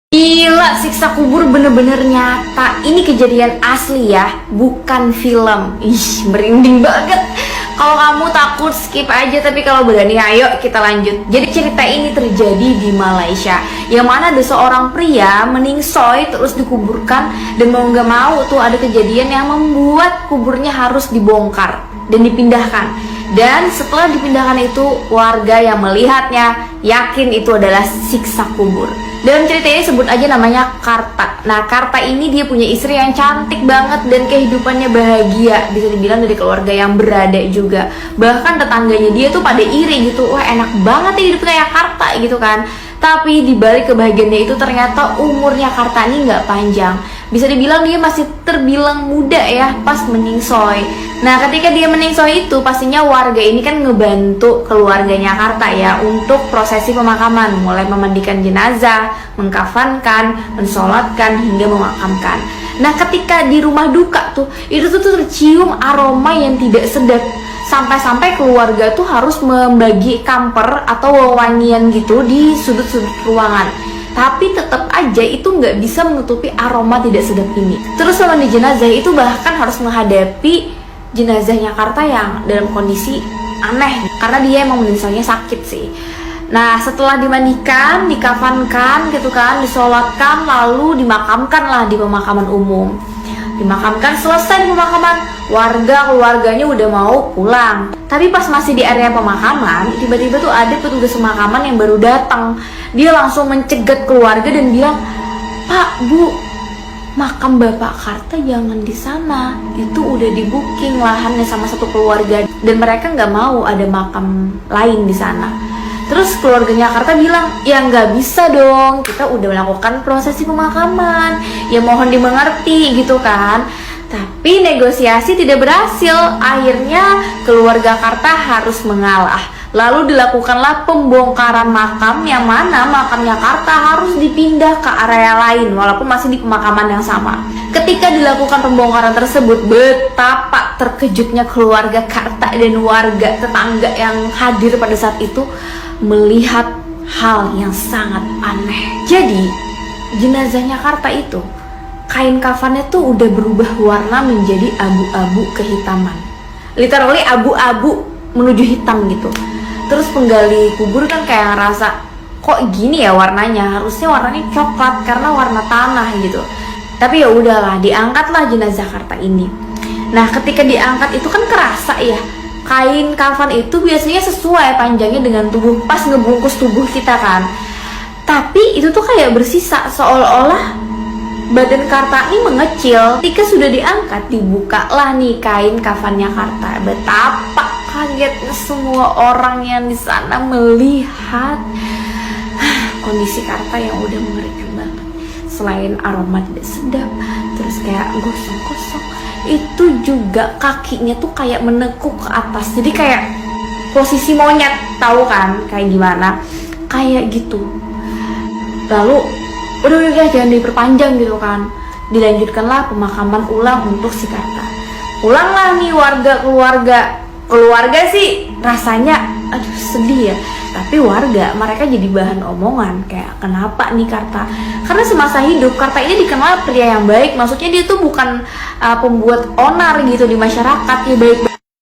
Gila, siksa kubur bener-bener nyata. Ini kejadian asli ya, bukan film. Ih, merinding banget. Kalau kamu takut skip aja, tapi kalau berani ayo kita lanjut. Jadi cerita ini terjadi di Malaysia, yang mana ada seorang pria meningsoi terus dikuburkan, dan mau gak mau tuh ada kejadian yang membuat kuburnya harus dibongkar dan dipindahkan. Dan setelah dipindahkan itu, warga yang melihatnya yakin itu adalah siksa kubur. Dalam cerita ini sebut aja namanya Karta. Nah, Karta ini dia punya istri yang cantik banget dan kehidupannya bahagia. Bisa dibilang dari keluarga yang berada juga. Bahkan tetangganya dia tuh pada iri gitu. Wah, enak banget ya hidup kayak Karta gitu kan. Tapi dibalik kebahagiaannya itu ternyata umurnya Karta ini nggak panjang. Bisa dibilang dia masih terbilang muda ya pas meningsoi. Nah, ketika dia meningsoi itu pastinya warga ini kan ngebantu keluarganya Karta ya untuk prosesi pemakaman, mulai memandikan jenazah, mengkafankan, mensolatkan hingga memakamkan. Nah, ketika di rumah duka tuh itu tuh tercium aroma yang tidak sedap. Sampai-sampai keluarga tuh harus membagi kamper atau wewangian gitu di sudut-sudut ruangan. Tapi tetap aja itu nggak bisa menutupi aroma tidak sedap ini. Terus mandi jenazah itu bahkan harus menghadapi jenazahnya Karta yang dalam kondisi aneh karena dia emang misalnya sakit sih. Nah, setelah dimandikan, dikafankan gitu kan, disolatkan, lalu dimakamkan lah di pemakaman umum. Dimakamkan, selesai di pemakaman, keluarganya udah mau pulang. Tapi pas masih di area pemakaman, tiba-tiba tuh ada petugas pemakaman yang baru datang. Dia langsung mencegat keluarga dan bilang, "Pak, Bu, makam Bapak Karta jangan di sana. Itu udah di booking lahannya sama satu keluarga dan mereka nggak mau ada makam lain di sana." Terus keluarganya Karta bilang, "Ya nggak bisa dong, kita udah melakukan prosesi pemakaman, ya mohon dimengerti," gitu kan. Tapi negosiasi tidak berhasil. Akhirnya keluarga Karta harus mengalah. Lalu dilakukanlah pembongkaran makam, yang mana makamnya Karta harus dipindah ke area lain walaupun masih di pemakaman yang sama. Ketika dilakukan pembongkaran tersebut, betapa terkejutnya keluarga Karta dan warga tetangga yang hadir pada saat itu melihat hal yang sangat aneh. Jadi jenazahnya Karta itu, kain kafannya tuh udah berubah warna menjadi abu-abu kehitaman. Literally abu-abu menuju hitam gitu. Terus penggali kubur kan kayak ngerasa, kok gini ya warnanya? Harusnya warnanya coklat karena warna tanah gitu. Tapi ya udahlah, diangkatlah jenazah Karta ini. Nah, ketika diangkat itu kan kerasa ya, kain kafan itu biasanya sesuai panjangnya dengan tubuh, pas ngebungkus tubuh kita kan. Tapi itu tuh kayak bersisa, seolah-olah badan Karta ini mengecil. Ketika sudah diangkat, dibukalah nih kain kafannya Karta. Betapa kagetnya semua orang yang di sana melihat kondisi Karta yang udah mengerikan banget. Selain aroma tidak sedap, terus kayak gosong-gosong, itu juga kakinya tuh kayak menekuk ke atas. Jadi kayak posisi monyet, tahu kan kayak gimana? Kayak gitu. Lalu udah jangan diperpanjang gitu kan. Dilanjutkanlah pemakaman ulang untuk si Karta. Pulanglah nih keluarga sih rasanya aduh sedih ya. Tapi warga mereka jadi bahan omongan kayak, kenapa nih Karta? Karena semasa hidup Karta ini dikenal pria yang baik. Maksudnya dia tuh bukan pembuat onar gitu di masyarakat, ya baik.